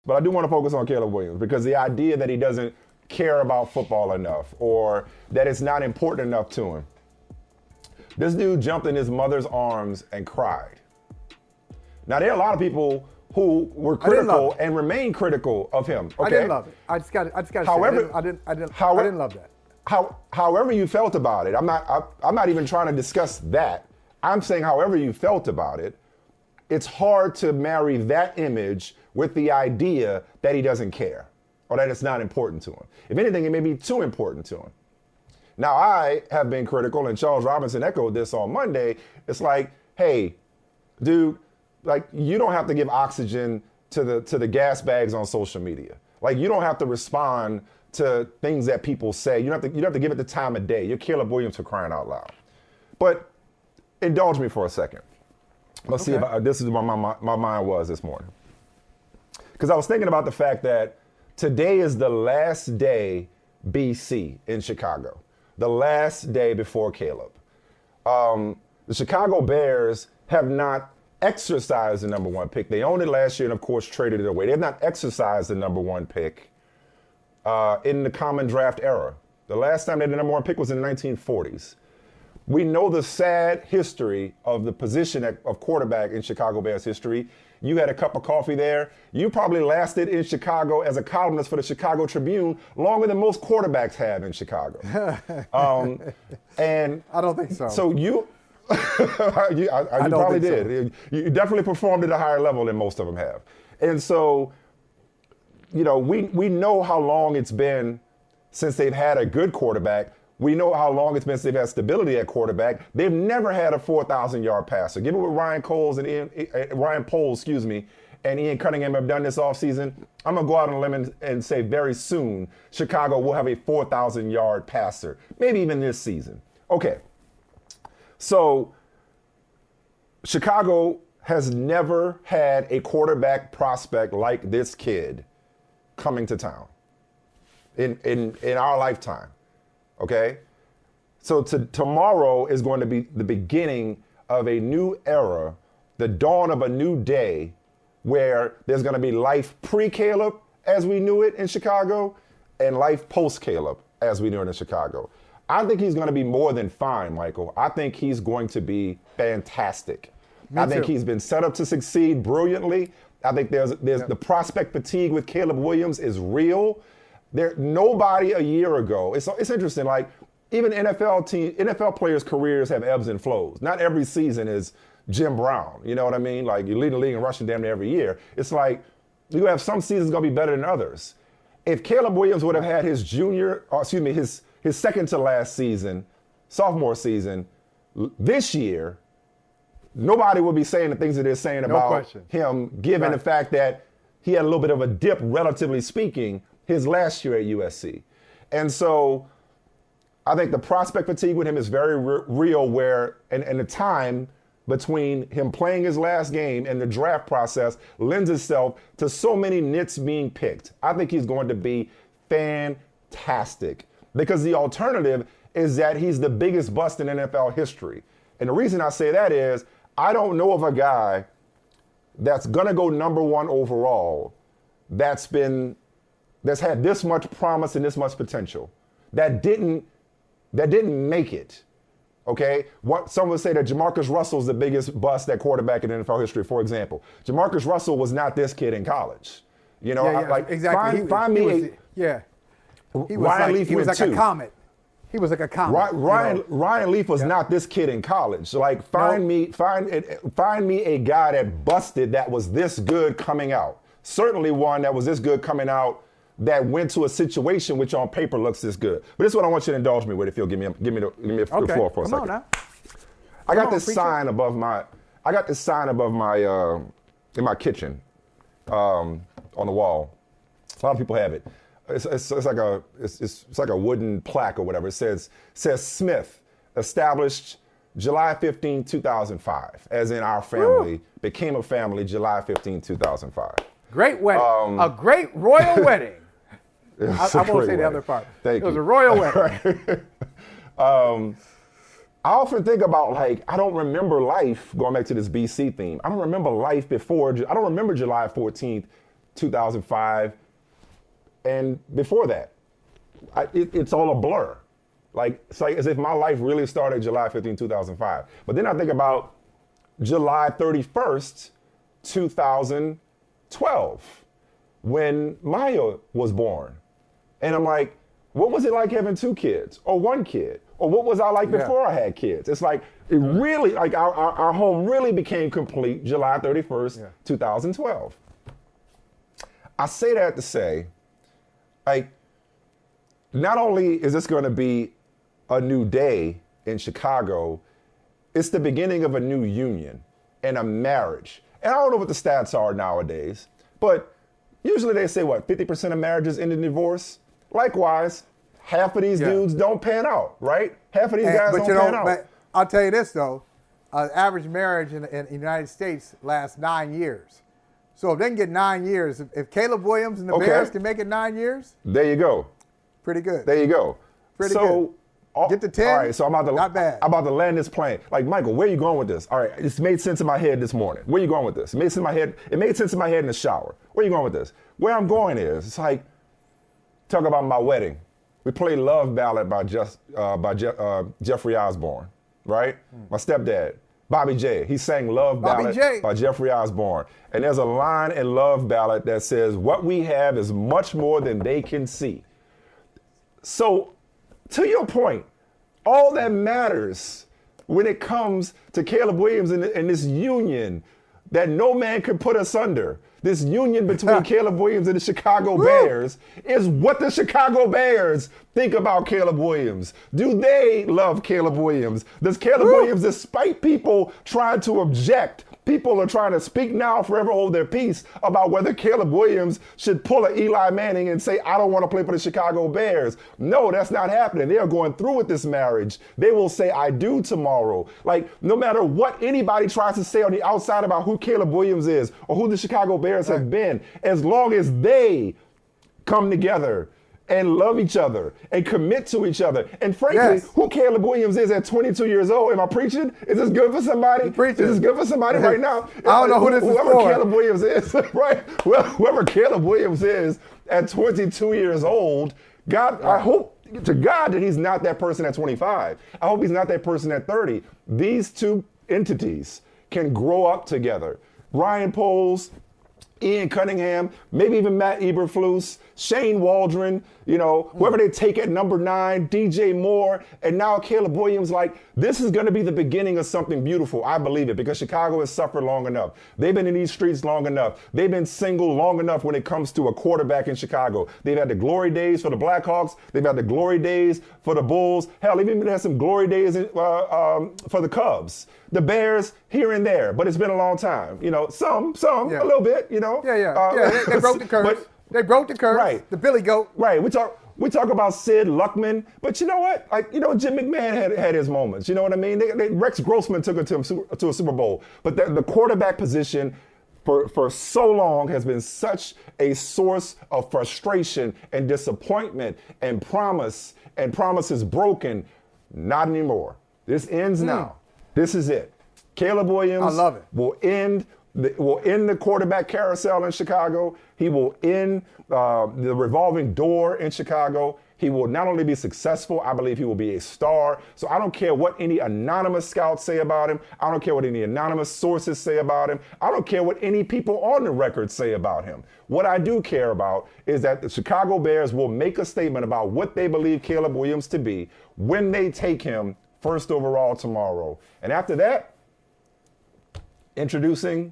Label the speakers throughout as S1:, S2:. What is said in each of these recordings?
S1: But I do want to focus on Caleb Williams because the idea that he doesn't care about football enough or that it's not important enough to him. This dude jumped in his mother's arms and cried. Now, there are a lot of people who were critical and remain critical of him. Okay?
S2: I didn't love it. I just got to say, I didn't love that.
S1: However you felt about it, I'm not even trying to discuss that. I'm saying however you felt about it, it's hard to marry that image with the idea that he doesn't care or that it's not important to him. If anything, it may be too important to him. Now, I have been critical, and Charles Robinson echoed this on Monday. It's like, hey, dude, like, you don't have to give oxygen to the gas bags on social media. Like, you don't have to respond to things that people say. You don't have to give it the time of day. You're Caleb Williams, for crying out loud. But indulge me for a second. Let's see if this is where my mind was this morning. Because I was thinking about the fact that today is the last day BC in Chicago. The last day before Caleb. The Chicago Bears have not exercised the number one pick. They owned it last year and, of course, traded it away. They have not exercised the number one pick in the common draft era. The last time they had the number one pick was in the 1940s. We know the sad history of the position of quarterback in Chicago Bears history. You had a cup of coffee there. You probably lasted in Chicago as a columnist for the Chicago Tribune longer than most quarterbacks have in Chicago. And
S2: I don't think so.
S1: So you probably did. So. You definitely performed at a higher level than most of them have. And so, you know, we know how long it's been since they've had a good quarterback. We know how long it's been since they've had stability at quarterback. They've never had a 4,000-yard passer. Given what Ryan Poles, and Ian Cunningham have done this offseason, I'm going to go out on a limb and say very soon Chicago will have a 4,000-yard passer, maybe even this season. Okay, so Chicago has never had a quarterback prospect like this kid coming to town in our lifetime. Okay? So tomorrow is going to be the beginning of a new era, the dawn of a new day, where there's going to be life pre-Caleb as we knew it in Chicago and life post-Caleb as we knew it in Chicago. I think he's going to be more than fine, Michael. I think he's going to be fantastic. I think he's been set up to succeed brilliantly. I think there's the prospect fatigue with Caleb Williams is real. Nobody a year ago. It's interesting. Like, even NFL players' careers have ebbs and flows. Not every season is Jim Brown. You know what I mean? Like, you lead the league in rushing damn near every year. It's like you have some seasons gonna be better than others. If Caleb Williams would have had his his second to last season, sophomore season, this year, nobody would be saying the things that they're saying about him, given the fact that he had a little bit of a dip, relatively speaking, his last year at USC. And so I think the prospect fatigue with him is very real, where and the time between him playing his last game and the draft process lends itself to so many nits being picked. I think he's going to be fantastic because the alternative is that he's the biggest bust in NFL history. And the reason I say that is I don't know of a guy that's going to go number one overall that's had this much promise and this much potential that didn't make it. Okay? Some would say that Jamarcus Russell is the biggest bust at quarterback in NFL history, for example. Jamarcus Russell was not this kid in college. You know,
S2: exactly. He was like a comet. He was like a comet.
S1: Ryan Leaf was not this kid in college. So, like, find me a guy that busted that was this good coming out. Certainly one that was this good coming out that went to a situation which on paper looks this good. But this is what I want you to indulge me with, if you'll give me the floor for a second.
S2: Come on now.
S1: I got this sign above my in my kitchen on the wall. A lot of people have it. It's like a wooden plaque or whatever. It says Smith, established July 15, 2005, as in our family became a family July 15, 2005.
S2: Great wedding. A great royal wedding. I won't say the other part.
S1: Thank you.
S2: It was a royal wedding.
S1: I often think about, like, I don't remember life, going back to this BC theme. I don't remember life before. I don't remember July 14th, 2005, and before that. It's all a blur. It's like as if my life really started July 15, 2005. But then I think about July 31st, 2012, when Maya was born. And I'm like, what was it like having 2 kids or 1 kid? Or what was I like before I had kids? It's like, it really, like our home really became complete July 31st, 2012. I say that to say, like, not only is this going to be a new day in Chicago, it's the beginning of a new union and a marriage. And I don't know what the stats are nowadays, but usually they say, 50% of marriages end in divorce? Likewise, half of these dudes don't pan out, right? Half of these guys don't pan out.
S2: But I'll tell you this, though. Average marriage in the United States lasts 9 years. So if they can get 9 years, if Caleb Williams and the Bears can make it 9 years,
S1: there you go.
S2: Pretty good.
S1: There you go.
S2: Pretty good. Get to 10.
S1: All right, so
S2: not bad.
S1: I'm about to land this plane. Like, Michael, where are you going with this? All right, it's made sense in my head this morning. Where are you going with this? It made sense in my head. It made sense in my head in the shower. Where are you going with this? Where I'm going is, it's like, talk about my wedding. We played Love Ballad by Jeffrey Osborne, right? My stepdad, Bobby J. He sang Love Ballad by Jeffrey Osborne. And there's a line in Love Ballad that says, what we have is much more than they can see. So, to your point, all that matters when it comes to Caleb Williams and this union that no man can put us under, this union between Caleb Williams and the Chicago Bears, is what the Chicago Bears think about Caleb Williams. Do they love Caleb Williams? Does Caleb Williams, despite people trying to object, people are trying to speak now, forever hold their peace about whether Caleb Williams should pull an Eli Manning and say, I don't want to play for the Chicago Bears. No, that's not happening. They are going through with this marriage. They will say, I do tomorrow. Like, no matter what anybody tries to say on the outside about who Caleb Williams is or who the Chicago Bears have been, as long as they come together and love each other and commit to each other. And frankly, who Caleb Williams is at 22 years old, am I preaching? Is this good for somebody? Is this good for somebody right now?
S2: I don't know who this is
S1: whoever
S2: for.
S1: Caleb Williams is, right? Whoever Caleb Williams is at 22 years old, God, I hope to God that he's not that person at 25. I hope he's not that person at 30. These two entities can grow up together. Ryan Poles, Ian Cunningham, maybe even Matt Eberflus, Shane Waldron, whoever they take at number 9, DJ Moore, and now Caleb Williams. Like, this is going to be the beginning of something beautiful. I believe it, because Chicago has suffered long enough. They've been in these streets long enough. They've been single long enough when it comes to a quarterback in Chicago. They've had the glory days for the Blackhawks. They've had the glory days for the Bulls. Hell, they've even had some glory days for the Cubs. The Bears, here and there, but it's been a long time. Some, a little bit,
S2: They broke the curse. They broke the curse.
S1: Right.
S2: The Billy Goat.
S1: Right. We talk about Sid Luckman, but you know what? Jim McMahon had his moments. You know what I mean? Rex Grossman took it to a Super Bowl. But the quarterback position for so long has been such a source of frustration and disappointment and promises broken. Not anymore. This ends now. This is it. Caleb Williams,
S2: I love it,
S1: will end the quarterback carousel in Chicago. He will end the revolving door in Chicago. He will not only be successful, I believe he will be a star. So I don't care what any anonymous scouts say about him. I don't care what any anonymous sources say about him. I don't care what any people on the record say about him. What I do care about is that the Chicago Bears will make a statement about what they believe Caleb Williams to be when they take him first overall tomorrow. And after that, introducing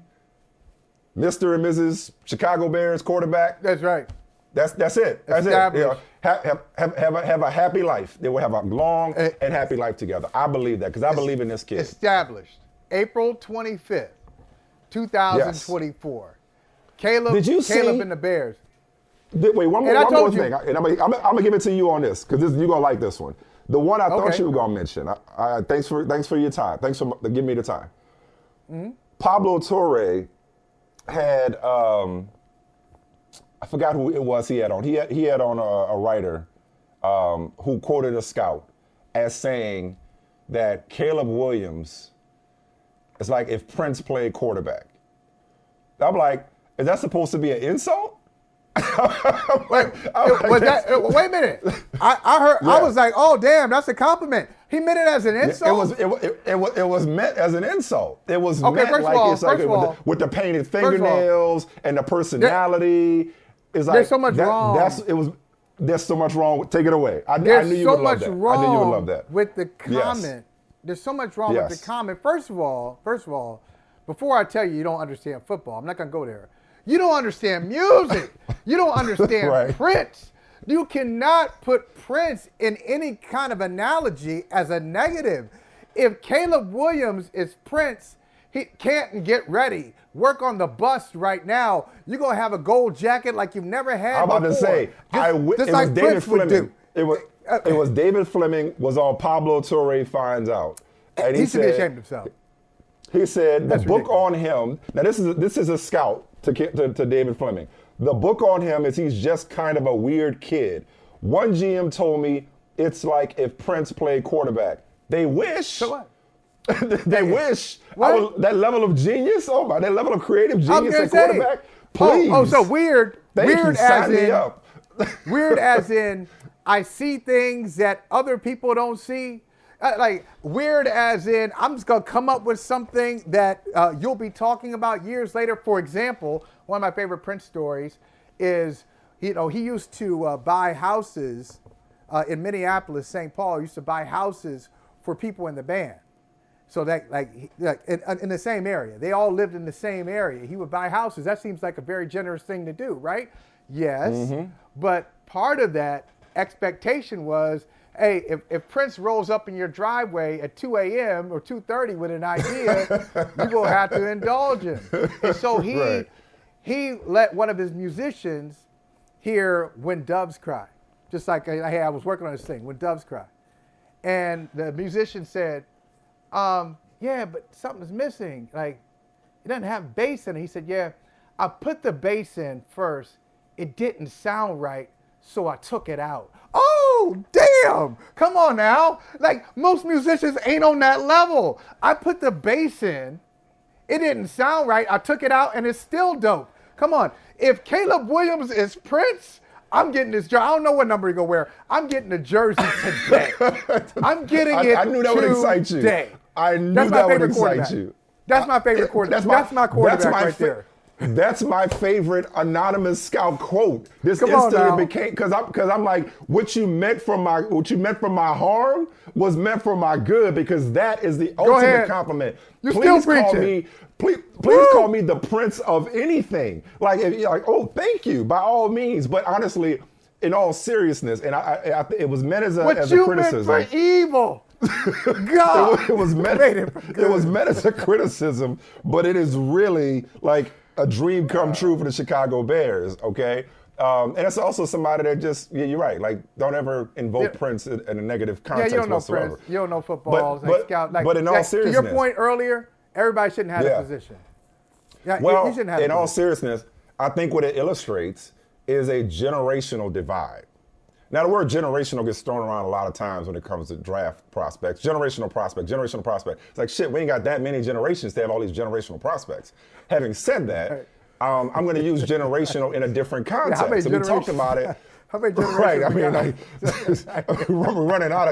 S1: Mr. and Mrs. Chicago Bears quarterback.
S2: That's right.
S1: That's it. That's it. Have a happy life. They will have a long and happy life together. I believe that, because I believe in this kid.
S2: Established April 25th, 2024. Caleb and the Bears.
S1: Wait, one more thing. And I'm going to give it to you on this, because you're going to like this one. The one I thought you were going to mention. Thanks for your time. Thanks for giving me the time. Mm-hmm. Pablo Torre had, I forgot who it was he had on. He had on a writer who quoted a scout as saying that Caleb Williams is like if Prince played quarterback. I'm like, is that supposed to be an insult?
S2: Wait a minute. I heard.
S1: Yeah.
S2: I was like, oh damn, that's a compliment. He meant it as an insult.
S1: It was meant as an insult. It was
S2: Okay,
S1: meant
S2: first
S1: like
S2: of all,
S1: it's like
S2: first of all,
S1: with the painted fingernails and the personality. It's like
S2: there's so much wrong.
S1: There's so much wrong. Take it away. I knew you
S2: so
S1: would love
S2: much
S1: that.
S2: wrong
S1: I knew you would love that.
S2: with the
S1: Yes.
S2: comment. There's so much wrong with
S1: Yes.
S2: the comment. First of all, before I tell you don't understand football, I'm not gonna go there. You don't understand music. You don't understand
S1: Right.
S2: Prince. You cannot put Prince in any kind of analogy as a negative. If Caleb Williams is Prince, he can't get ready. Work on the bust right now. You're gonna have a gold jacket like you've never had.
S1: I'm about to
S2: before.
S1: say,
S2: Just
S1: it was
S2: like
S1: David
S2: Prince would
S1: Fleming.
S2: do.
S1: It was David Fleming was on Pablo Torre Finds Out, and
S2: He should be ashamed of himself.
S1: He said the
S2: That's
S1: book
S2: ridiculous.
S1: on him. Now this is a scout to David Fleming. The book on him is he's just kind of a weird kid. One GM told me it's like if Prince played quarterback. They wish.
S2: So what?
S1: They wish.
S2: What?
S1: That level of genius. Oh my, that level of creative
S2: I was
S1: genius
S2: gonna
S1: at
S2: say,
S1: quarterback. Please.
S2: Oh, so weird.
S1: Thank
S2: weird
S1: you.
S2: as
S1: Sign me
S2: in
S1: up.
S2: weird as in I see things that other people don't see. Like weird as in I'm just gonna come up with something that you'll be talking about years later. For example, one of my favorite Prince stories is he used to buy houses in Minneapolis, St. Paul. He used to buy houses for people in the band. So that in the same area, they all lived in the same area. He would buy houses. That seems like a very generous thing to do, right? Yes, but part of that expectation was, hey, if Prince rolls up in your driveway at 2 a.m. or 2:30 with an idea, you will have to indulge him. And so
S1: Right.
S2: he let one of his musicians hear When Doves Cry, just like I was working on this thing, When Doves Cry, and the musician said, yeah, but something's missing. Like, it doesn't have bass in it. He said, yeah, I put the bass in first. It didn't sound right, so I took it out. Oh, damn. Come on now. Like, most musicians ain't on that level. I put the bass in. It didn't sound right. I took it out, and it's still dope. Come on. If Caleb Williams is Prince, I'm getting this jersey. I don't know what number he's going to wear. I'm getting the jersey today. I'm getting it
S1: I knew that would excite you.
S2: today.
S1: I knew
S2: That's my
S1: that would
S2: favorite
S1: excite
S2: quarterback.
S1: you.
S2: That's my favorite quarterback. That's my quarterback right there.
S1: That's my favorite anonymous scout quote. This
S2: Come on now.
S1: instantly became because I'm like, what you meant for my harm was meant for my good, because that is the ultimate
S2: ahead.
S1: compliment.
S2: You're
S1: Please
S2: still
S1: call
S2: preaching.
S1: me. Please call me the Prince of anything. Like, if you're like, oh, thank you, by all means. But honestly, in all seriousness, and I it was meant as a criticism.
S2: Meant for evil. God,
S1: it was meant as a criticism, but it is really like a dream come true for the Chicago Bears. Okay, and it's also somebody that just you're right. Like, don't ever invoke Prince in a negative context
S2: you don't know
S1: whatsoever.
S2: Prince. You don't know football.
S1: But in all seriousness,
S2: to your point earlier, everybody shouldn't have that position. Yeah,
S1: well,
S2: you shouldn't have
S1: in
S2: that
S1: all
S2: position.
S1: seriousness, I think what it illustrates is a generational divide. Now, the word generational gets thrown around a lot of times when it comes to draft prospects. Generational prospect. It's like, shit, we ain't got that many generations to have all these generational prospects. Having said that, I'm going to use generational in a different context.
S2: how many
S1: So we talked
S2: generations-
S1: about it.
S2: How many generations?
S1: Right, I
S2: we
S1: mean,
S2: got?
S1: like, we're running out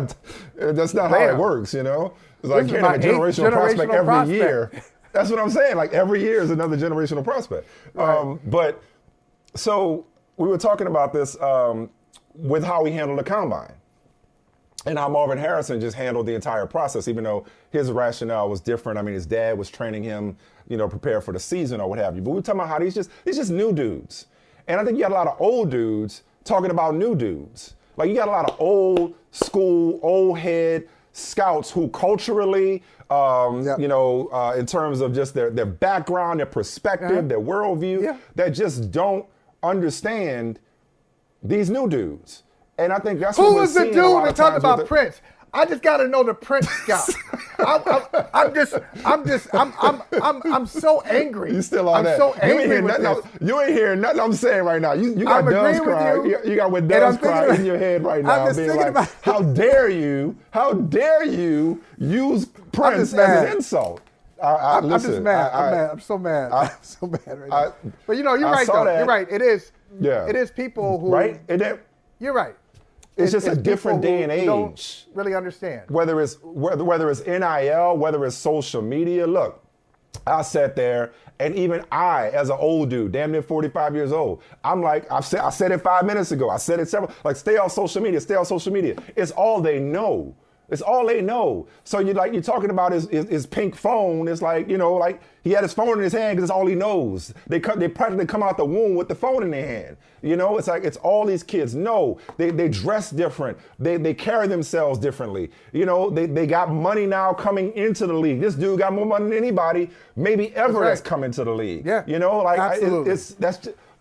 S1: of, that's not how it
S2: Damn.
S1: works, you know? It's like
S2: This is
S1: getting a
S2: my eighth
S1: generational prospect
S2: generational
S1: every
S2: prospect.
S1: year. That's what I'm saying. Like, every year is another generational prospect.
S2: Right.
S1: But so we were talking about this with how he handled the combine, and how Marvin Harrison just handled the entire process, even though his rationale was different. I mean, his dad was training him, prepare for the season or what have you. But we're talking about how these just new dudes. And I think you got a lot of old dudes talking about new dudes. Like, you got a lot of old school, old head scouts who culturally, in terms of just their background, their perspective, their worldview, that just don't understand these new dudes. And I think that's what
S2: Who
S1: we're
S2: was the
S1: seeing a
S2: dude
S1: lot
S2: that
S1: of
S2: talked
S1: times
S2: about
S1: with
S2: Prince? I just got to know the Prince scout. I'm so angry.
S1: You still on
S2: I'm
S1: that?
S2: so
S1: You ain't
S2: angry
S1: hearing
S2: with
S1: nothing.
S2: this.
S1: You ain't hearing nothing I'm saying right now. You got
S2: I'm
S1: Doves
S2: agreeing with
S1: cry.
S2: you.
S1: You got what
S2: And
S1: Doves
S2: I'm thinking
S1: cry
S2: about-
S1: in your head right
S2: I'm
S1: now,
S2: just
S1: being
S2: thinking
S1: like,
S2: about-
S1: how dare you use Prince
S2: just
S1: as
S2: mad.
S1: an insult?
S2: I'm
S1: Listen,
S2: just mad. I'm so mad. I'm so mad right now. But you're
S1: I
S2: right
S1: saw
S2: though.
S1: that.
S2: You're right. It is.
S1: Yeah.
S2: It is people who.
S1: Right?
S2: You're right.
S1: It's just a different
S2: people
S1: day and
S2: who don't
S1: age.
S2: really understand.
S1: Whether it's NIL, whether it's social media. Look, I sat there, and even I, as an old dude, damn near 45 years old, I'm like, I said it 5 minutes ago. I said it several, like, stay off social media, stay off social media. It's all they know. It's all they know. So you're talking about his pink phone. It's like, like he had his phone in his hand because it's all he knows. They practically come out the womb with the phone in their hand. It's like, it's all these kids. No, they dress different. They carry themselves differently. They got money now coming into the league. This dude got more money than anybody maybe ever that's come into the league.
S2: Yeah,
S1: absolutely.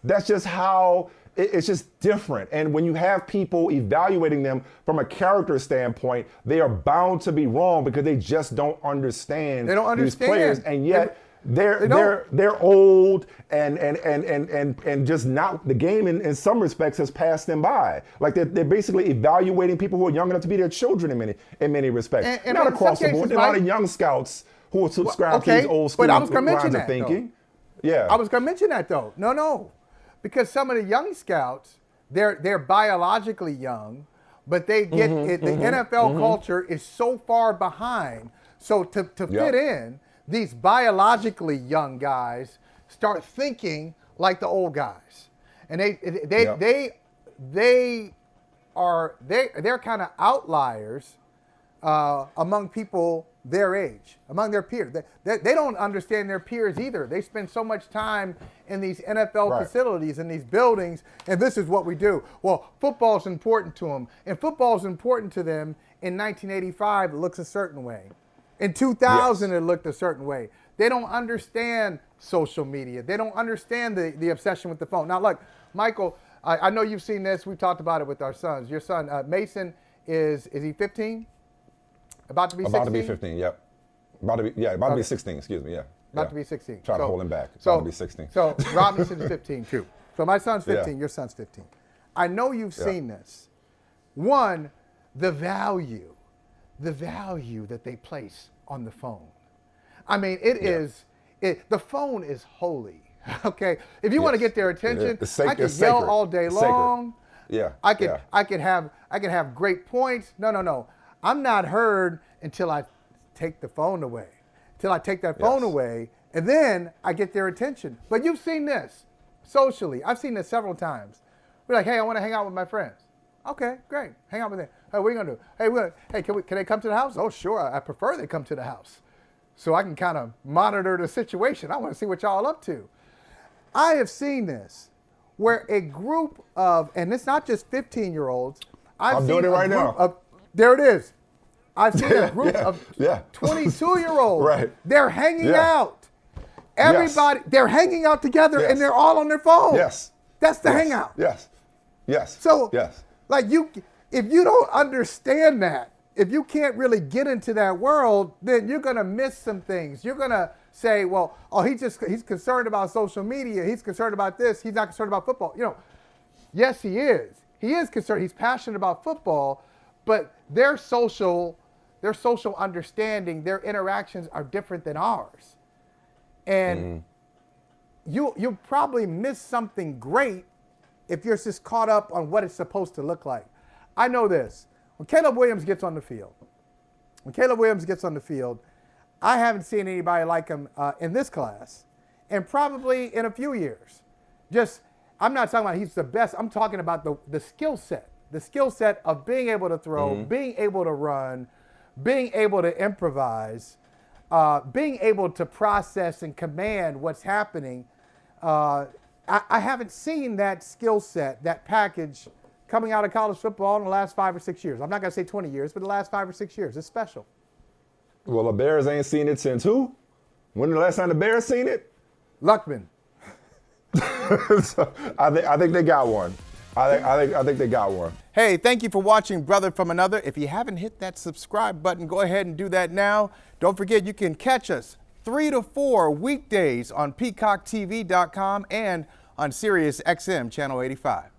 S1: That's just how. It's just different. And when you have people evaluating them from a character standpoint, they are bound to be wrong because they just don't understand these players. And yet they're old and just not, the game in some respects has passed them by. Like they're basically evaluating people who are young enough to be their children in many respects.
S2: And
S1: not across the board. There are a lot of young scouts who are subscribed to these old school lines of thinking. Yeah.
S2: I was going to mention that though. No. Because some of the young scouts, they're biologically young, but they get the NFL culture is so far behind. So to fit in, these biologically young guys start thinking like the old guys, and they're kind of outliers among people their age, among their peers. They don't understand their peers either. They spend so much time in these NFL facilities, in these buildings, and this is what we do. Well, football's important to them, and football's important to them. In 1985, it looks a certain way. In 2000, it looked a certain way. They don't understand social media. They don't understand the obsession with the phone. Now, look, Michael, I know you've seen this. We've talked about it with our sons. Your son, Mason, is he 15? About to be 16?
S1: About to be 15, yep. About to be 16, excuse me, yeah.
S2: About to be 16.
S1: Try to hold him back. About to be 16.
S2: So Robinson's 15 too. So my son's 15, your son's 15. I know you've seen this. One, the value that they place on the phone. I mean, the phone is holy, okay? If you want to get their attention, I could yell all day long.
S1: Yeah.
S2: I could have great points. No. I'm not heard until I take the phone away. Till I take that phone away, and then I get their attention. But you've seen this socially. I've seen this several times. We're like, hey, I want to hang out with my friends. Okay, great. Hang out with them. Hey, what are you gonna do? Hey, can they come to the house? Oh, sure. I prefer they come to the house, so I can kind of monitor the situation. I want to see what y'all up to. I have seen this where a group of, and it's not just 15-year-olds.
S1: I'm doing it right now.
S2: There it is. I've seen a group of 22-year-olds.
S1: Right.
S2: They're hanging out. Everybody, they're hanging out together, and they're all on their phone.
S1: Yes.
S2: That's the hangout.
S1: Yes.
S2: So, like if you don't understand that, if you can't really get into that world, then you're gonna miss some things. You're gonna say, well, oh, he's concerned about social media. He's concerned about this. He's not concerned about football. Yes, he is. He is concerned. He's passionate about football, but their social understanding, their interactions are different than ours. And you'll probably miss something great if you're just caught up on what it's supposed to look like. I know this. When Caleb Williams gets on the field, I haven't seen anybody like him in this class, and probably in a few years. I'm not talking about he's the best. I'm talking about the skill set. The skill set of being able to throw, being able to run, being able to improvise, being able to process and command what's happening. I haven't seen that skill set, that package, coming out of college football in the last 5 or 6 years. I'm not going to say 20 years, but the last 5 or 6 years. It's special.
S1: Well, the Bears ain't seen it since who? When the last time the Bears seen it?
S2: Luckman.
S1: So I think they got one. I think they got one.
S2: Hey, thank you for watching Brother from Another. If you haven't hit that subscribe button, go ahead and do that now. Don't forget, you can catch us 3 to 4 weekdays on PeacockTV.com and on Sirius XM Channel 85.